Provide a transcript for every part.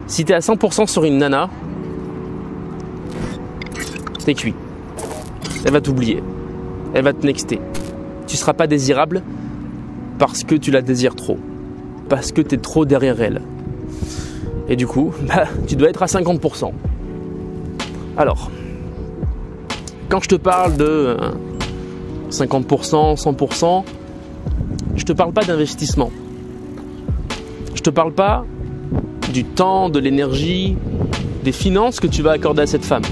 Si tu es à 100% sur une nana, t'es cuit. Elle va t'oublier. Elle va te nexter. Tu ne seras pas désirable parce que tu la désires trop. Parce que tu es trop derrière elle. Et du coup, tu dois être à 50%. Alors, quand je te parle de 50%, 100%, je te parle pas d'investissement. Je te parle pas du temps, de l'énergie, des finances que tu vas accorder à cette femme.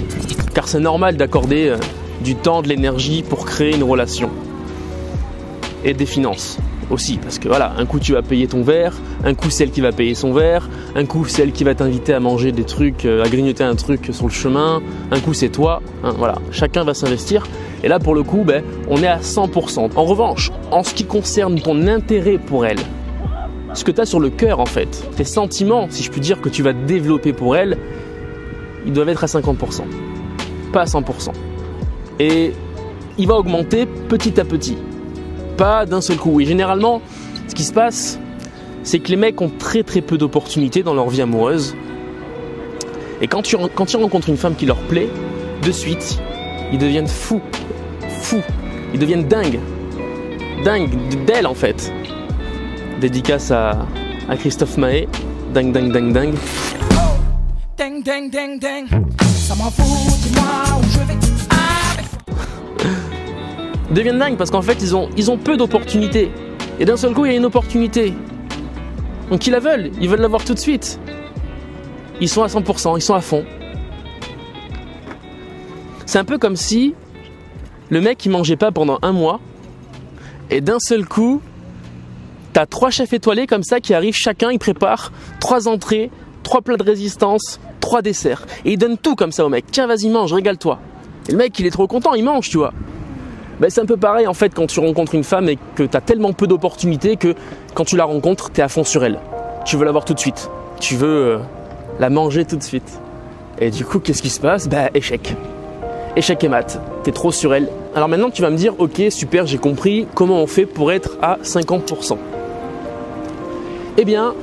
Car c'est normal d'accorder du temps, de l'énergie pour créer une relation. Et des finances aussi, parce que voilà, un coup tu vas payer ton verre, un coup c'est elle qui va payer son verre, un coup c'est elle qui va t'inviter à manger des trucs, à grignoter un truc sur le chemin, un coup c'est toi, hein, voilà, chacun va s'investir. Et là pour le coup, on est à 100%. En revanche, en ce qui concerne ton intérêt pour elle, ce que tu as sur le cœur en fait, tes sentiments, si je puis dire, que tu vas développer pour elle, ils doivent être à 50%, pas à 100%. Et il va augmenter petit à petit. Pas d'un seul coup. Oui, généralement, ce qui se passe, c'est que les mecs ont très très peu d'opportunités dans leur vie amoureuse. Et quand ils rencontrent une femme qui leur plaît, de suite, ils deviennent fous. Ils deviennent dingues d'elle en fait. Dédicace à Christophe Maé. Dingue. Ding, ding, ding, ding. Ça m'en fout, dis-moi où je vais. Deviennent dingues parce qu'en fait ils ont peu d'opportunités et d'un seul coup il y a une opportunité, donc ils la veulent, ils veulent l'avoir tout de suite, ils sont à 100%, ils sont à fond. C'est un peu comme si le mec il mangeait pas pendant un mois et d'un seul coup t'as 3 chefs étoilés comme ça qui arrivent, chacun il prépare 3 entrées, 3 plats de résistance, 3 desserts et ils donnent tout comme ça au mec. Tiens, vas-y, mange, régale-toi. Et le mec il est trop content, il mange, tu vois. C'est un peu pareil en fait quand tu rencontres une femme et que tu as tellement peu d'opportunités que quand tu la rencontres, tu es à fond sur elle. Tu veux l'avoir tout de suite. Tu veux la manger tout de suite. Et du coup, qu'est-ce qui se passe ? Échec. Échec et mat. Tu es trop sur elle. Alors maintenant, tu vas me dire, ok, super, j'ai compris. Comment on fait pour être à 50% ? Eh bien,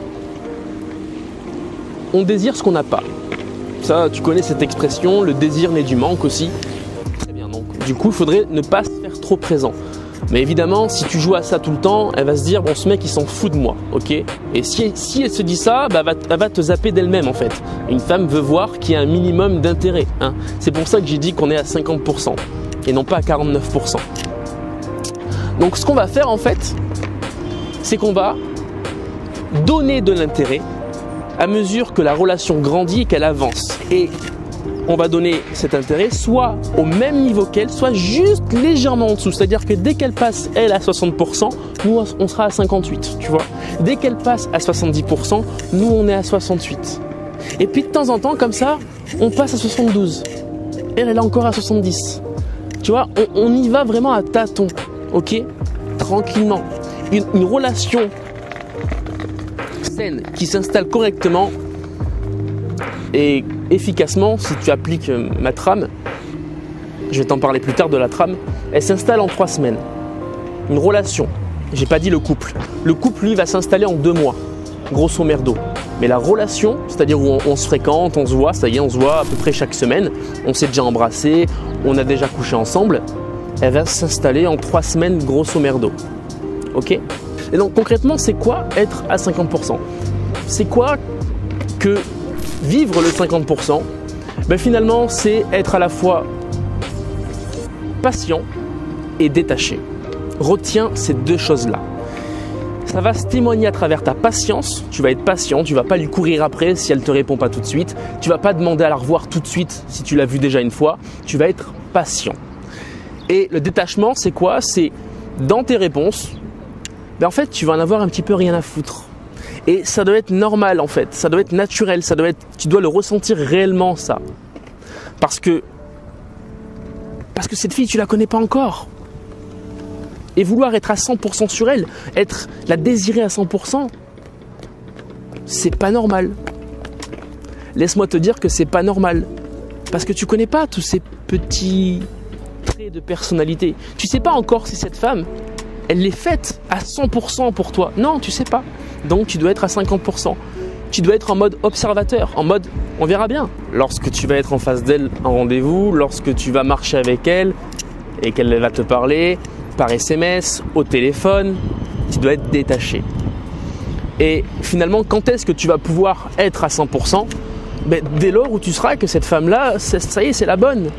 on désire ce qu'on n'a pas. Ça, tu connais cette expression, le désir naît du manque aussi. Du coup, il faudrait ne pas se faire trop présent. Mais évidemment, si tu joues à ça tout le temps, elle va se dire, bon, ce mec, il s'en fout de moi, ok ? Et si elle se dit ça, elle va te zapper d'elle-même, en fait. Une femme veut voir qu'il y a un minimum d'intérêt. Hein. C'est pour ça que j'ai dit qu'on est à 50% et non pas à 49%. Donc, ce qu'on va faire, en fait, c'est qu'on va donner de l'intérêt à mesure que la relation grandit et qu'elle avance. Et on va donner cet intérêt soit au même niveau qu'elle, soit juste légèrement en dessous. C'est-à-dire que dès qu'elle passe, elle, à 60%, nous, on sera à 58%, tu vois. Dès qu'elle passe à 70%, nous, on est à 68%. Et puis, de temps en temps, comme ça, on passe à 72%. Elle est encore à 70%. Tu vois, on y va vraiment à tâtons, ok ? Tranquillement. Une relation saine qui s'installe correctement et efficacement, si tu appliques ma trame, je vais t'en parler plus tard de la trame, elle s'installe en 3 semaines. Une relation, j'ai pas dit le couple. Le couple, lui, va s'installer en 2 mois, grosso merdo. Mais la relation, c'est-à-dire où on se fréquente, on se voit, ça y est, on se voit à peu près chaque semaine, on s'est déjà embrassé, on a déjà couché ensemble, elle va s'installer en 3 semaines, grosso merdo. Ok ? Et donc concrètement, c'est quoi être à 50%? C'est quoi que vivre le 50%? Finalement, c'est être à la fois patient et détaché. Retiens ces 2 choses-là. Ça va se témoigner à travers ta patience. Tu vas être patient, tu ne vas pas lui courir après si elle ne te répond pas tout de suite. Tu ne vas pas demander à la revoir tout de suite si tu l'as vue déjà une fois. Tu vas être patient. Et le détachement, c'est quoi? C'est dans tes réponses, en fait, tu vas en avoir un petit peu rien à foutre. Et ça doit être normal en fait, ça doit être naturel, tu dois le ressentir réellement ça. Parce que cette fille, tu la connais pas encore. Et vouloir être à 100% sur elle, la désirer à 100%, c'est pas normal. Laisse-moi te dire que c'est pas normal. Parce que tu connais pas tous ces petits traits de personnalité. Tu sais pas encore si cette femme, elle est faite à 100% pour toi. Non, tu sais pas. Donc tu dois être à 50%. tu dois être en mode observateur, en mode on verra bien. Lorsque tu vas être en face d'elle en rendez-vous, lorsque tu vas marcher avec elle et qu'elle va te parler par SMS, au téléphone, tu dois être détaché. Et finalement, quand est-ce que tu vas pouvoir être à 100% ? Dès lors où tu seras que cette femme-là, ça y est, c'est la bonne.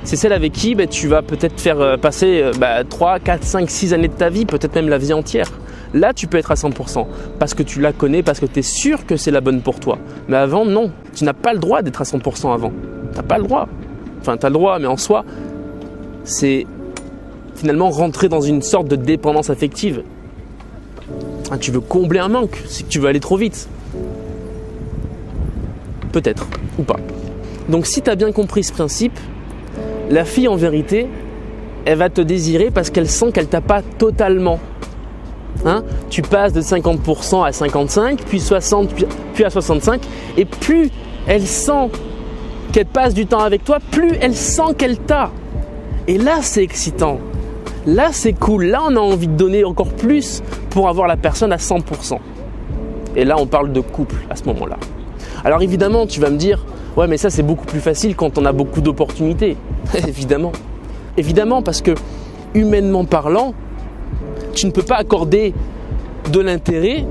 C'est celle avec qui tu vas peut-être faire passer 3, 4, 5, 6 années de ta vie, peut-être même la vie entière. Là, tu peux être à 100% parce que tu la connais, parce que tu es sûr que c'est la bonne pour toi. Mais avant, non. Tu n'as pas le droit d'être à 100% avant. Tu n'as pas le droit. Enfin, tu as le droit, mais en soi, c'est finalement rentrer dans une sorte de dépendance affective. Tu veux combler un manque, c'est que tu veux aller trop vite. Peut-être, ou pas. Donc si tu as bien compris ce principe, la fille en vérité, elle va te désirer parce qu'elle sent qu'elle t'a pas totalement. Tu passes de 50% à 55%, puis 60%, puis à 65%, et plus elle sent qu'elle passe du temps avec toi, plus elle sent qu'elle t'a. Et là, c'est excitant. Là, c'est cool. Là, on a envie de donner encore plus pour avoir la personne à 100%. Et là, on parle de couple à ce moment-là. Alors évidemment, tu vas me dire, ouais, mais ça, c'est beaucoup plus facile quand on a beaucoup d'opportunités. Évidemment. Évidemment, parce que humainement parlant, tu ne peux pas accorder de l'intérêt,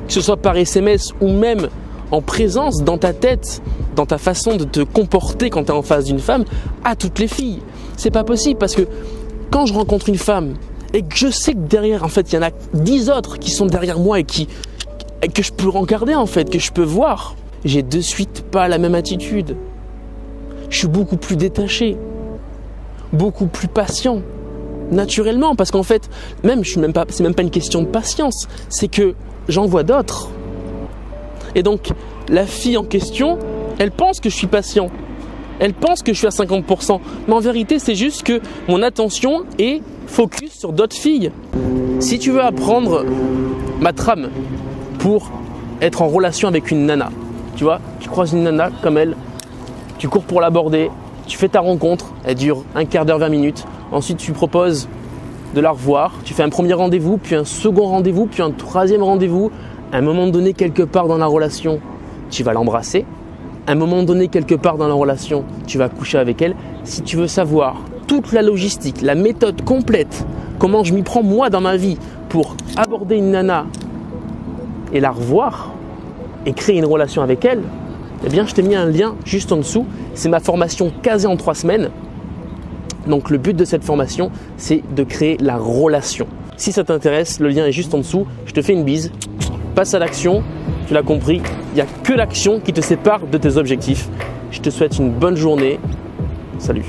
que ce soit par SMS ou même en présence, dans ta tête, dans ta façon de te comporter quand tu es en face d'une femme, à toutes les filles. C'est pas possible parce que quand je rencontre une femme et que je sais que derrière, en fait, il y en a 10 autres qui sont derrière moi et que je peux regarder, en fait, que je peux voir, j'ai de suite pas la même attitude. Je suis beaucoup plus détaché, beaucoup plus patient, naturellement, parce qu'en fait, c'est même pas une question de patience, c'est que j'en vois d'autres. Et donc, la fille en question, elle pense que je suis patient. Elle pense que je suis à 50%. Mais en vérité, c'est juste que mon attention est focus sur d'autres filles. Si tu veux apprendre ma trame pour être en relation avec une nana, tu vois, tu croises une nana comme elle, tu cours pour l'aborder, tu fais ta rencontre, elle dure un quart d'heure, 20 minutes. Ensuite, tu proposes de la revoir, tu fais un premier rendez-vous, puis un second rendez-vous, puis un troisième rendez-vous. À un moment donné, quelque part dans la relation, tu vas l'embrasser. À un moment donné, quelque part dans la relation, tu vas coucher avec elle. Si tu veux savoir toute la logistique, la méthode complète, comment je m'y prends moi dans ma vie pour aborder une nana et la revoir et créer une relation avec elle, eh bien, je t'ai mis un lien juste en dessous. C'est ma formation casée en 3 semaines. Donc, le but de cette formation, c'est de créer la relation. Si ça t'intéresse, le lien est juste en dessous. Je te fais une bise. Passe à l'action. Tu l'as compris, il n'y a que l'action qui te sépare de tes objectifs. Je te souhaite une bonne journée. Salut.